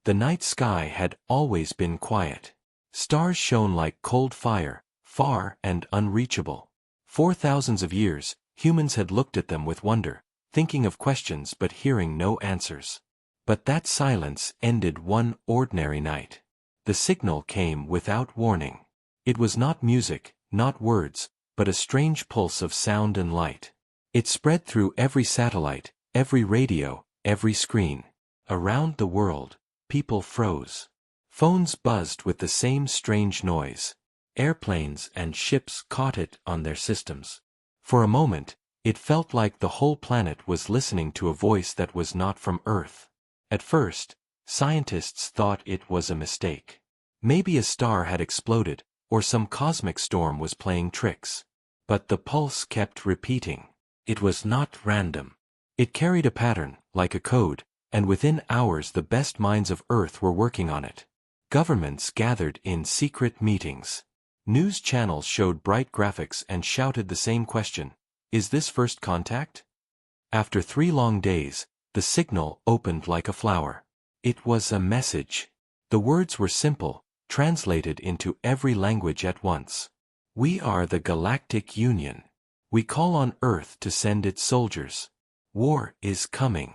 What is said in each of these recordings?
The night sky had always been quiet. Stars shone like cold fire, far and unreachable. For thousands of years, humans had looked at them with wonder, thinking of questions but hearing no answers. But that silence ended one ordinary night. The signal came without warning. It was not music, not words, but a strange pulse of sound and light. It spread through every satellite, every radio, every screen. Around the world, people froze. Phones buzzed with the same strange noise. Airplanes and ships caught it on their systems. For a moment, it felt like the whole planet was listening to a voice that was not from Earth. At first, scientists thought it was a mistake. Maybe a star had exploded, or some cosmic storm was playing tricks. But the pulse kept repeating. It was not random. It carried a pattern, like a code, and within hours the best minds of Earth were working on it. Governments gathered in secret meetings. News channels showed bright graphics and shouted the same question: is this first contact? After 3 long days, the signal opened like a flower. It was a message. The words were simple, translated into every language at once. We are the Galactic Union. We call on Earth to send its soldiers. War is coming.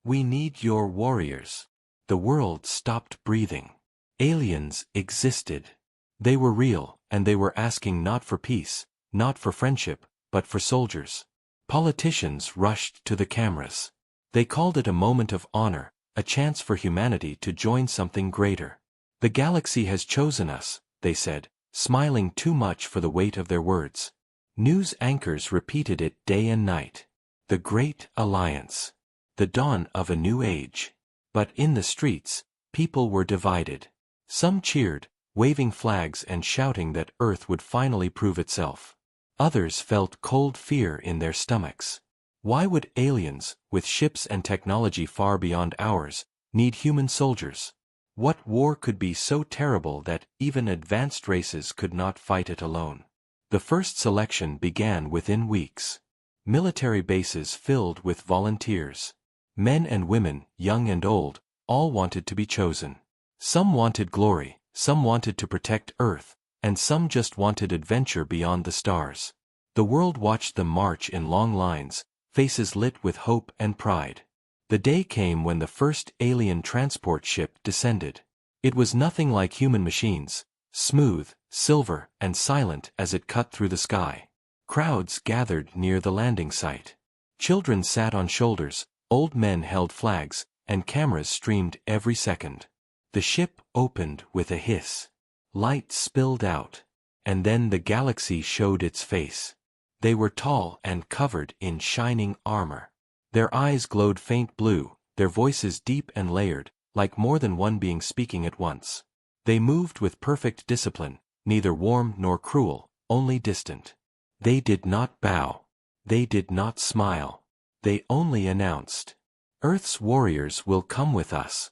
We need your warriors. The world stopped breathing. Aliens existed. They were real, and they were asking not for peace, not for friendship, but for soldiers. Politicians rushed to the cameras. They called it a moment of honor, a chance for humanity to join something greater. The galaxy has chosen us, they said, smiling too much for the weight of their words. News anchors repeated it day and night. The Great Alliance. The dawn of a new age. But in the streets, people were divided. Some cheered, waving flags and shouting that Earth would finally prove itself. Others felt cold fear in their stomachs. Why would aliens, with ships and technology far beyond ours, need human soldiers? What war could be so terrible that even advanced races could not fight it alone? The first selection began within weeks. Military bases filled with volunteers. Men and women, young and old, all wanted to be chosen. Some wanted glory, some wanted to protect Earth, and some just wanted adventure beyond the stars. The world watched them march in long lines, faces lit with hope and pride. The day came when the first alien transport ship descended. It was nothing like human machines, smooth, silver, and silent as it cut through the sky. Crowds gathered near the landing site. Children sat on shoulders, old men held flags, and cameras streamed every second. The ship opened with a hiss. Light spilled out. And then the galaxy showed its face. They were tall and covered in shining armor. Their eyes glowed faint blue, their voices deep and layered, like more than one being speaking at once. They moved with perfect discipline, neither warm nor cruel, only distant. They did not bow. They did not smile. They only announced, "Earth's warriors will come with us."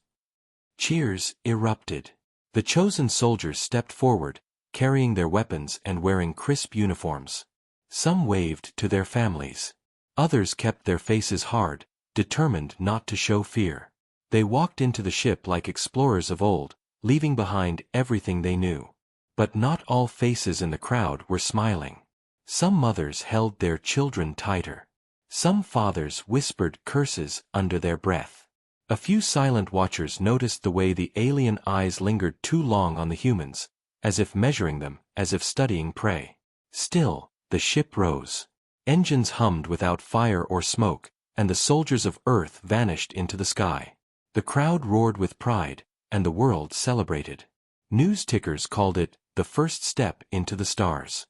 Cheers erupted. The chosen soldiers stepped forward, carrying their weapons and wearing crisp uniforms. Some waved to their families. Others kept their faces hard, determined not to show fear. They walked into the ship like explorers of old, leaving behind everything they knew. But not all faces in the crowd were smiling. Some mothers held their children tighter. Some fathers whispered curses under their breath. A few silent watchers noticed the way the alien eyes lingered too long on the humans, as if measuring them, as if studying prey. Still, the ship rose. Engines hummed without fire or smoke, and the soldiers of Earth vanished into the sky. The crowd roared with pride, and the world celebrated. News tickers called it the first step into the stars.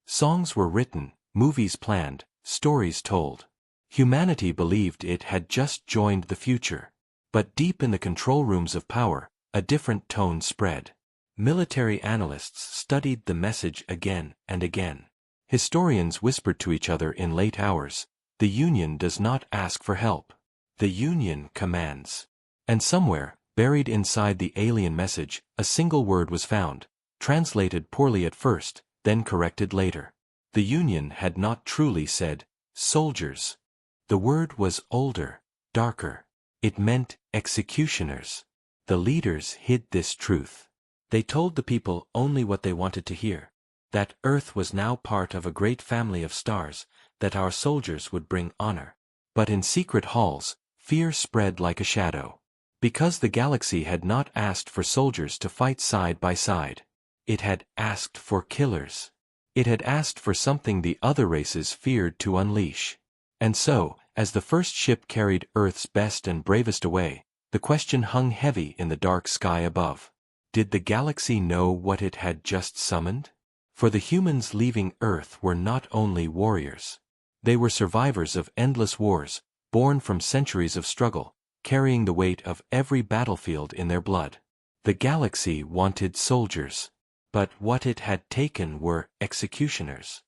Songs were written, movies planned, stories told. Humanity believed it had just joined the future. But deep in the control rooms of power, a different tone spread. Military analysts studied the message again and again. Historians whispered to each other in late hours, "The Union does not ask for help. The Union commands." And somewhere, buried inside the alien message, a single word was found, translated poorly at first, then corrected later. The Union had not truly said, "soldiers." The word was older, darker. It meant executioners. The leaders hid this truth. They told the people only what they wanted to hear. That Earth was now part of a great family of stars, that our soldiers would bring honor. But in secret halls, fear spread like a shadow. Because the galaxy had not asked for soldiers to fight side by side. It had asked for killers. It had asked for something the other races feared to unleash. And so, as the first ship carried Earth's best and bravest away, the question hung heavy in the dark sky above. Did the galaxy know what it had just summoned? For the humans leaving Earth were not only warriors. They were survivors of endless wars, born from centuries of struggle, carrying the weight of every battlefield in their blood. The galaxy wanted soldiers. But what it had taken were executioners.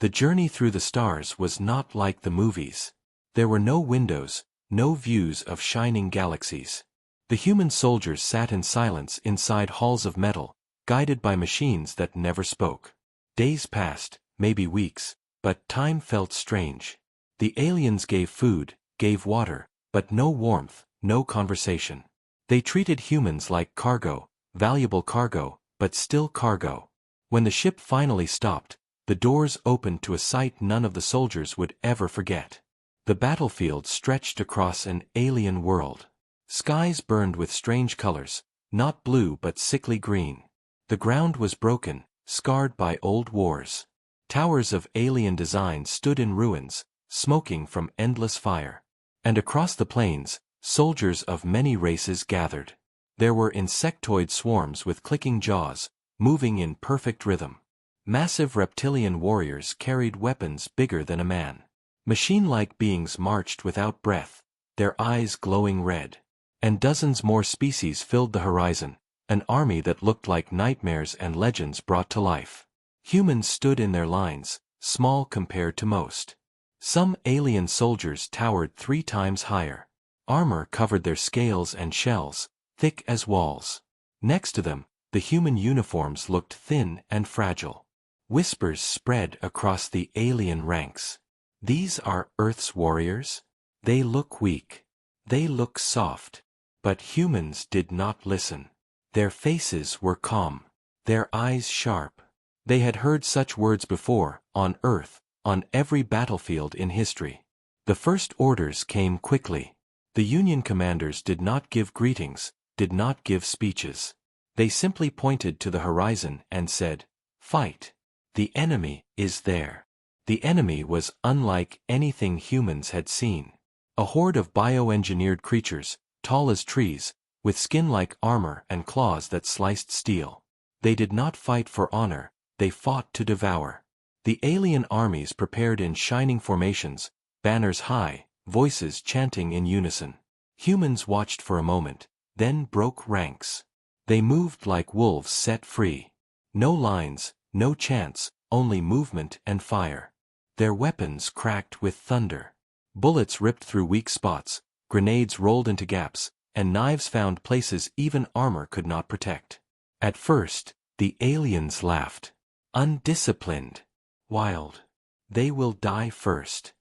The journey through the stars was not like the movies. There were no windows, no views of shining galaxies. The human soldiers sat in silence inside halls of metal, guided by machines that never spoke. Days passed, maybe weeks, but time felt strange. The aliens gave food, gave water, but no warmth, no conversation. They treated humans like cargo, valuable cargo, but still cargo. When the ship finally stopped, the doors opened to a sight none of the soldiers would ever forget. The battlefield stretched across an alien world. Skies burned with strange colors, not blue but sickly green. The ground was broken, scarred by old wars. Towers of alien design stood in ruins, smoking from endless fire. And across the plains, soldiers of many races gathered. There were insectoid swarms with clicking jaws, moving in perfect rhythm. Massive reptilian warriors carried weapons bigger than a man. Machine-like beings marched without breath, their eyes glowing red. And dozens more species filled the horizon, an army that looked like nightmares and legends brought to life. Humans stood in their lines, small compared to most. Some alien soldiers towered 3 times higher. Armor covered their scales and shells, thick as walls. Next to them, the human uniforms looked thin and fragile. Whispers spread across the alien ranks. These are Earth's warriors? They look weak. They look soft. But humans did not listen. Their faces were calm. Their eyes sharp. They had heard such words before, on Earth, on every battlefield in history. The first orders came quickly. The Union commanders did not give greetings, did not give speeches. They simply pointed to the horizon and said, "Fight. The enemy is there." The enemy was unlike anything humans had seen. A horde of bioengineered creatures, tall as trees, with skin like armor and claws that sliced steel. They did not fight for honor, they fought to devour. The alien armies prepared in shining formations, banners high, voices chanting in unison. Humans watched for a moment, then broke ranks. They moved like wolves set free. No lines, no chants, only movement and fire. Their weapons cracked with thunder. Bullets ripped through weak spots, grenades rolled into gaps, and knives found places even armor could not protect. At first, the aliens laughed. Undisciplined. Wild. They will die first.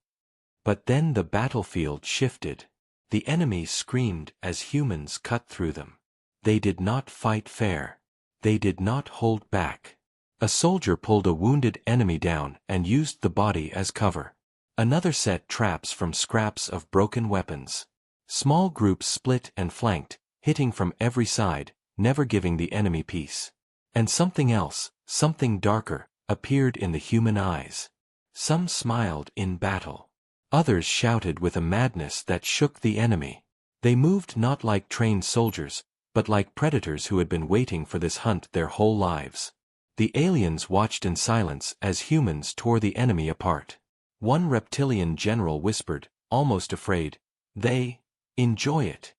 But then the battlefield shifted. The enemy screamed as humans cut through them. They did not fight fair. They did not hold back. A soldier pulled a wounded enemy down and used the body as cover. Another set traps from scraps of broken weapons. Small groups split and flanked, hitting from every side, never giving the enemy peace. And something else, something darker, appeared in the human eyes. Some smiled in battle. Others shouted with a madness that shook the enemy. They moved not like trained soldiers, but like predators who had been waiting for this hunt their whole lives. The aliens watched in silence as humans tore the enemy apart. One reptilian general whispered, almost afraid, "They enjoy it."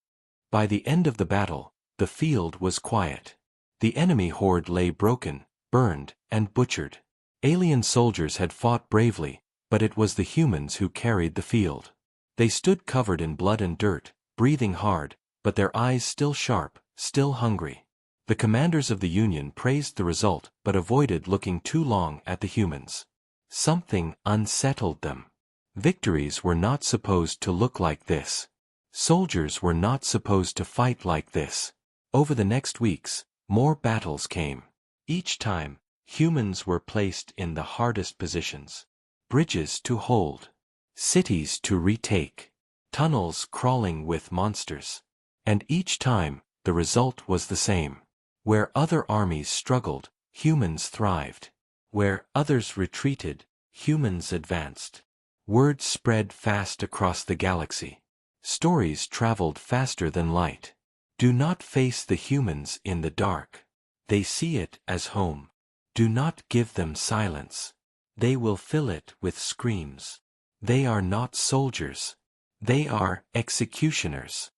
By the end of the battle, the field was quiet. The enemy horde lay broken, burned, and butchered. Alien soldiers had fought bravely, but it was the humans who carried the field. They stood covered in blood and dirt, breathing hard, but their eyes still sharp, still hungry. The commanders of the Union praised the result but avoided looking too long at the humans. Something unsettled them. Victories were not supposed to look like this. Soldiers were not supposed to fight like this. Over the next weeks, more battles came. Each time, humans were placed in the hardest positions. Bridges to hold. Cities to retake. Tunnels crawling with monsters. And each time, the result was the same. Where other armies struggled, humans thrived. Where others retreated, humans advanced. Word spread fast across the galaxy. Stories traveled faster than light. Do not face the humans in the dark. They see it as home. Do not give them silence. They will fill it with screams. They are not soldiers. They are executioners.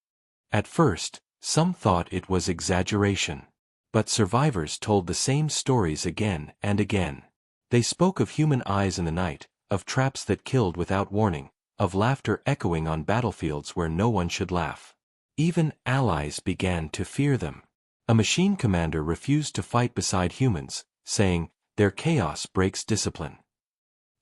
At first, some thought it was exaggeration. But survivors told the same stories again and again. They spoke of human eyes in the night, of traps that killed without warning, of laughter echoing on battlefields where no one should laugh. Even allies began to fear them. A machine commander refused to fight beside humans, saying, "Their chaos breaks discipline."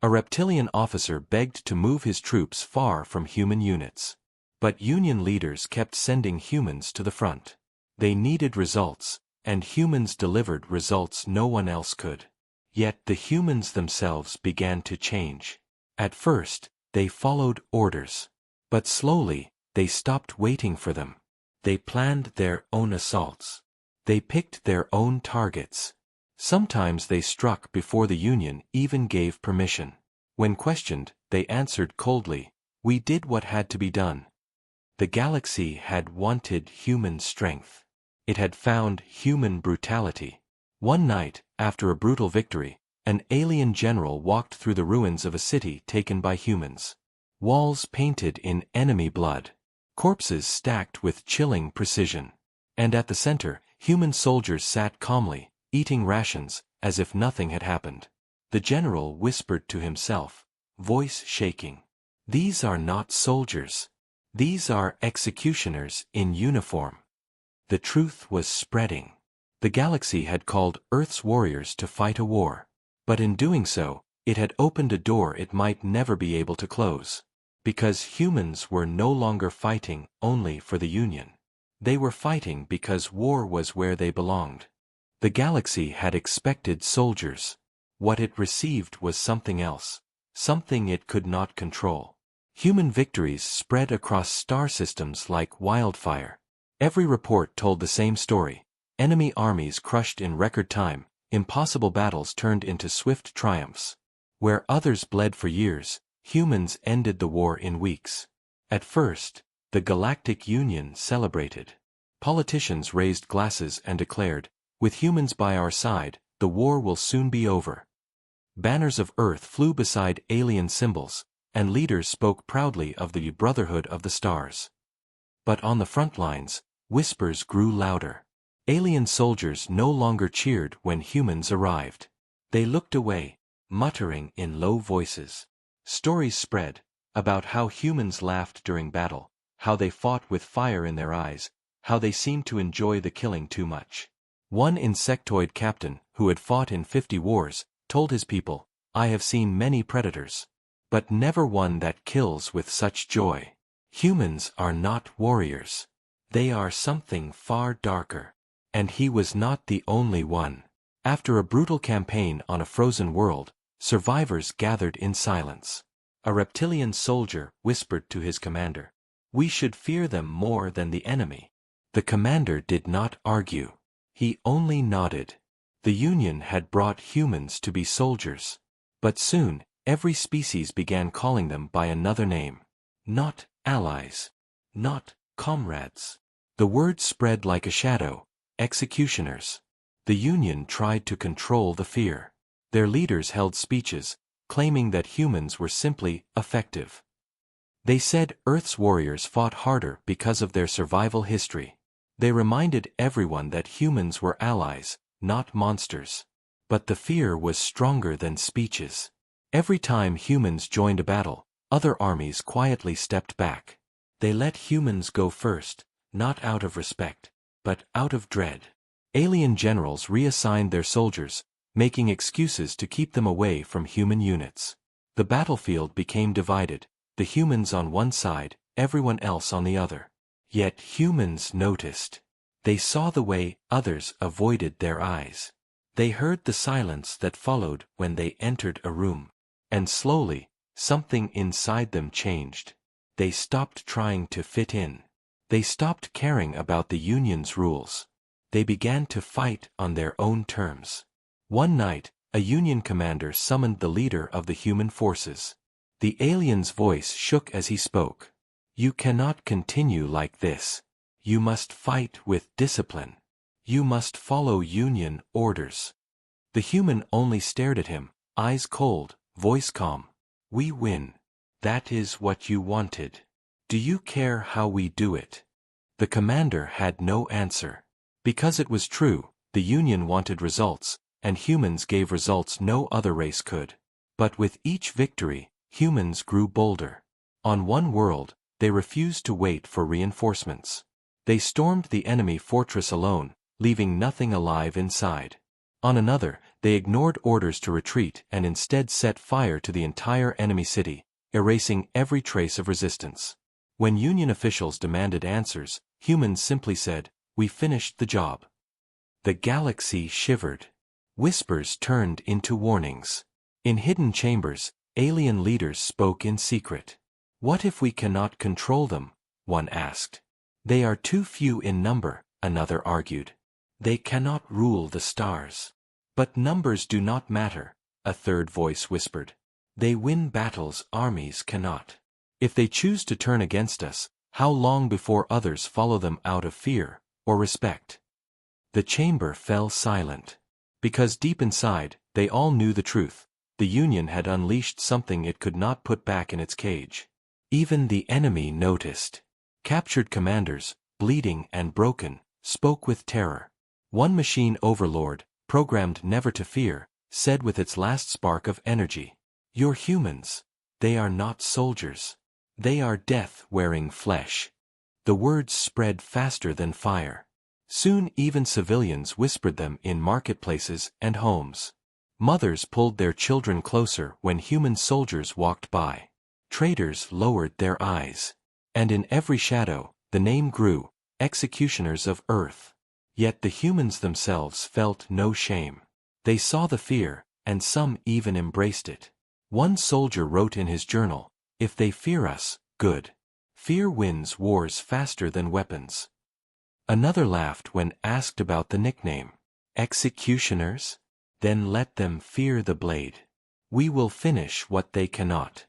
A reptilian officer begged to move his troops far from human units. But Union leaders kept sending humans to the front. They needed results, and humans delivered results no one else could. Yet the humans themselves began to change. At first, they followed orders. But slowly, they stopped waiting for them. They planned their own assaults. They picked their own targets. Sometimes they struck before the Union even gave permission. When questioned, they answered coldly, "We did what had to be done." The galaxy had wanted human strength. It had found human brutality. One night, after a brutal victory, an alien general walked through the ruins of a city taken by humans. Walls painted in enemy blood. Corpses stacked with chilling precision. And at the center, human soldiers sat calmly, eating rations, as if nothing had happened. The general whispered to himself, voice shaking, "These are not soldiers. These are executioners in uniform." The truth was spreading. The galaxy had called Earth's warriors to fight a war. But in doing so, it had opened a door it might never be able to close. Because humans were no longer fighting only for the Union. They were fighting because war was where they belonged. The galaxy had expected soldiers. What it received was something else. Something it could not control. Human victories spread across star systems like wildfire. Every report told the same story. Enemy armies crushed in record time, impossible battles turned into swift triumphs. Where others bled for years, humans ended the war in weeks. At first, the Galactic Union celebrated. Politicians raised glasses and declared, "With humans by our side, the war will soon be over." Banners of Earth flew beside alien symbols, and leaders spoke proudly of the Brotherhood of the Stars. But on the front lines, whispers grew louder. Alien soldiers no longer cheered when humans arrived. They looked away, muttering in low voices. Stories spread about how humans laughed during battle, how they fought with fire in their eyes, how they seemed to enjoy the killing too much. One insectoid captain, who had fought in 50 wars, told his people, "I have seen many predators, but never one that kills with such joy. Humans are not warriors. They are something far darker." And he was not the only one. After a brutal campaign on a frozen world, survivors gathered in silence. A reptilian soldier whispered to his commander, "We should fear them more than the enemy." The commander did not argue. He only nodded. The Union had brought humans to be soldiers. But soon, every species began calling them by another name. Not allies. Not comrades. The word spread like a shadow. Executioners. The Union tried to control the fear. Their leaders held speeches, claiming that humans were simply effective. They said Earth's warriors fought harder because of their survival history. They reminded everyone that humans were allies, not monsters. But the fear was stronger than speeches. Every time humans joined a battle, other armies quietly stepped back. They let humans go first, not out of respect, but out of dread. Alien generals reassigned their soldiers, making excuses to keep them away from human units. The battlefield became divided, the humans on one side, everyone else on the other. Yet humans noticed. They saw the way others avoided their eyes. They heard the silence that followed when they entered a room. And slowly, something inside them changed. They stopped trying to fit in. They stopped caring about the Union's rules. They began to fight on their own terms. One night, a Union commander summoned the leader of the human forces. The alien's voice shook as he spoke. "You cannot continue like this. You must fight with discipline. You must follow Union orders." The human only stared at him, eyes cold, voice calm. "We win. That is what you wanted. Do you care how we do it?" The commander had no answer. Because it was true, the Union wanted results, and humans gave results no other race could. But with each victory, humans grew bolder. On one world, they refused to wait for reinforcements. They stormed the enemy fortress alone, leaving nothing alive inside. On another, they ignored orders to retreat and instead set fire to the entire enemy city, erasing every trace of resistance. When Union officials demanded answers, humans simply said, "We finished the job." The galaxy shivered. Whispers turned into warnings. In hidden chambers, alien leaders spoke in secret. "What if we cannot control them?" one asked. "They are too few in number," another argued. "They cannot rule the stars." "But numbers do not matter," a third voice whispered. "They win battles armies cannot. If they choose to turn against us, how long before others follow them out of fear or respect?" The chamber fell silent. Because deep inside, they all knew the truth. The Union had unleashed something it could not put back in its cage. Even the enemy noticed. Captured commanders, bleeding and broken, spoke with terror. One machine overlord, programmed never to fear, said with its last spark of energy, "You're humans. They are not soldiers. They are death-wearing flesh." The words spread faster than fire. Soon even civilians whispered them in marketplaces and homes. Mothers pulled their children closer when human soldiers walked by. Traitors lowered their eyes. And in every shadow, the name grew, executioners of Earth. Yet the humans themselves felt no shame. They saw the fear, and some even embraced it. One soldier wrote in his journal, "If they fear us, good. Fear wins wars faster than weapons." Another laughed when asked about the nickname. "Executioners? Then let them fear the blade. We will finish what they cannot."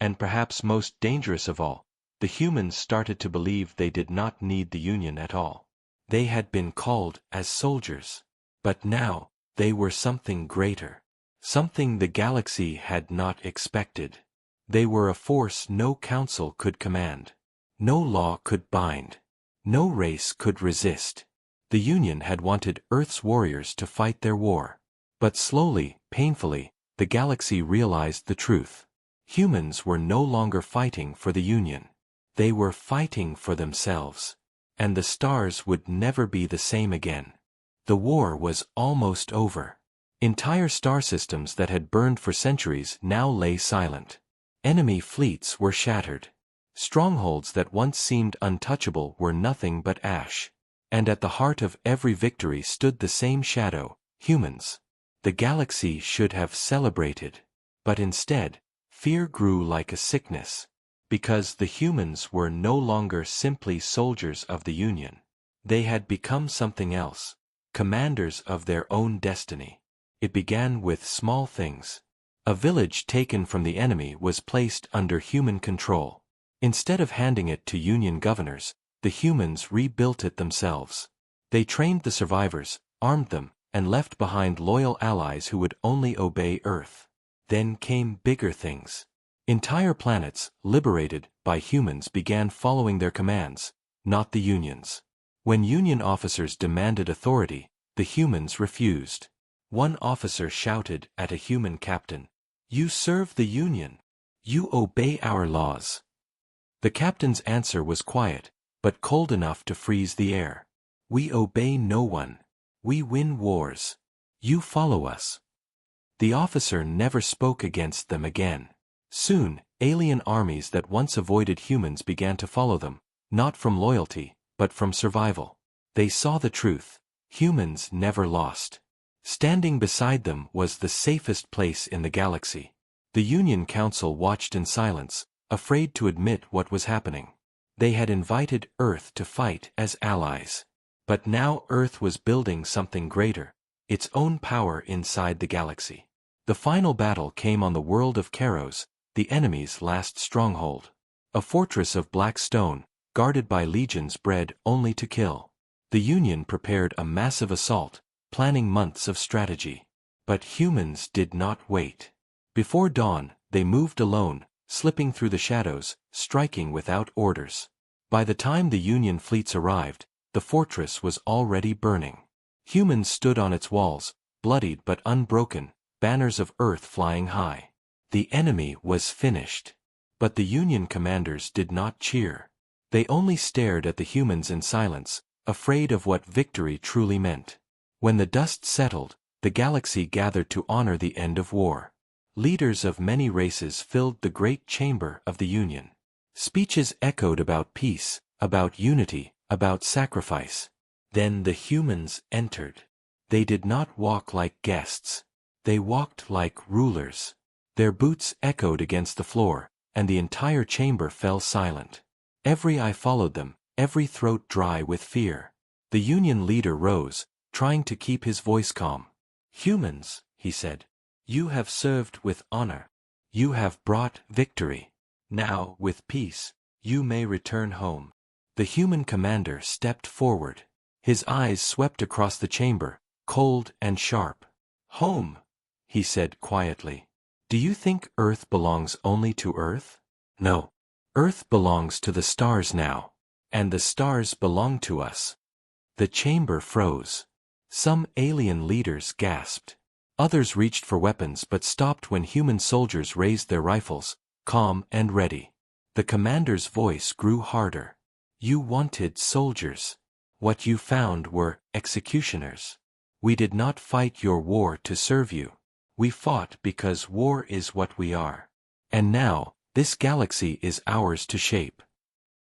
And perhaps most dangerous of all, the humans started to believe they did not need the Union at all. They had been called as soldiers. But now, they were something greater. Something the galaxy had not expected. They were a force no council could command. No law could bind. No race could resist. The Union had wanted Earth's warriors to fight their war. But slowly, painfully, the galaxy realized the truth. Humans were no longer fighting for the Union. They were fighting for themselves. And the stars would never be the same again. The war was almost over. Entire star systems that had burned for centuries now lay silent. Enemy fleets were shattered. Strongholds that once seemed untouchable were nothing but ash. And at the heart of every victory stood the same shadow, humans. The galaxy should have celebrated. But instead, fear grew like a sickness. Because the humans were no longer simply soldiers of the Union. They had become something else, commanders of their own destiny. It began with small things. A village taken from the enemy was placed under human control. Instead of handing it to Union governors, the humans rebuilt it themselves. They trained the survivors, armed them, and left behind loyal allies who would only obey Earth. Then came bigger things. Entire planets, liberated by humans, began following their commands, not the Union's. When Union officers demanded authority, the humans refused. One officer shouted at a human captain, "You serve the Union. You obey our laws." The captain's answer was quiet, but cold enough to freeze the air. "We obey no one. We win wars. You follow us." The officer never spoke against them again. Soon, alien armies that once avoided humans began to follow them, not from loyalty, but from survival. They saw the truth. Humans never lost. Standing beside them was the safest place in the galaxy. The Union Council watched in silence, afraid to admit what was happening. They had invited Earth to fight as allies. But now Earth was building something greater, its own power inside the galaxy. The final battle came on the world of Keros, the enemy's last stronghold. A fortress of black stone, guarded by legions bred only to kill. The Union prepared a massive assault, planning months of strategy. But humans did not wait. Before dawn, they moved alone, slipping through the shadows, striking without orders. By the time the Union fleets arrived, the fortress was already burning. Humans stood on its walls, bloodied but unbroken, banners of Earth flying high. The enemy was finished. But the Union commanders did not cheer. They only stared at the humans in silence, afraid of what victory truly meant. When the dust settled, the galaxy gathered to honor the end of war. Leaders of many races filled the great chamber of the Union. Speeches echoed about peace, about unity, about sacrifice. Then the humans entered. They did not walk like guests. They walked like rulers. Their boots echoed against the floor, and the entire chamber fell silent. Every eye followed them, every throat dry with fear. The Union leader rose, trying to keep his voice calm. "Humans," he said, "you have served with honor. You have brought victory. Now, with peace, you may return home." The human commander stepped forward. His eyes swept across the chamber, cold and sharp. "Home," he said quietly. "Do you think Earth belongs only to Earth? No. Earth belongs to the stars now. And the stars belong to us." The chamber froze. Some alien leaders gasped. Others reached for weapons but stopped when human soldiers raised their rifles, calm and ready. The commander's voice grew harder. "You wanted soldiers. What you found were executioners. We did not fight your war to serve you. We fought because war is what we are. And now, this galaxy is ours to shape."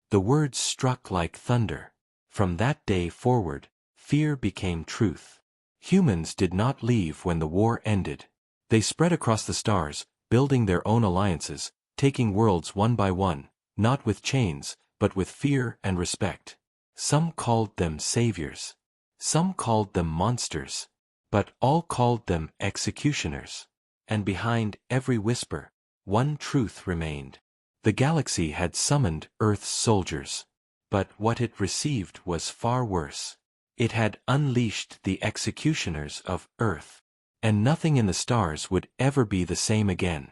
The words struck like thunder. From that day forward, fear became truth. Humans did not leave when the war ended. They spread across the stars, building their own alliances, taking worlds one by one, not with chains, but with fear and respect. Some called them saviors. Some called them monsters. But all called them executioners. And behind every whisper, one truth remained. The galaxy had summoned Earth's soldiers. But what it received was far worse. It had unleashed the executioners of Earth. And nothing in the stars would ever be the same again.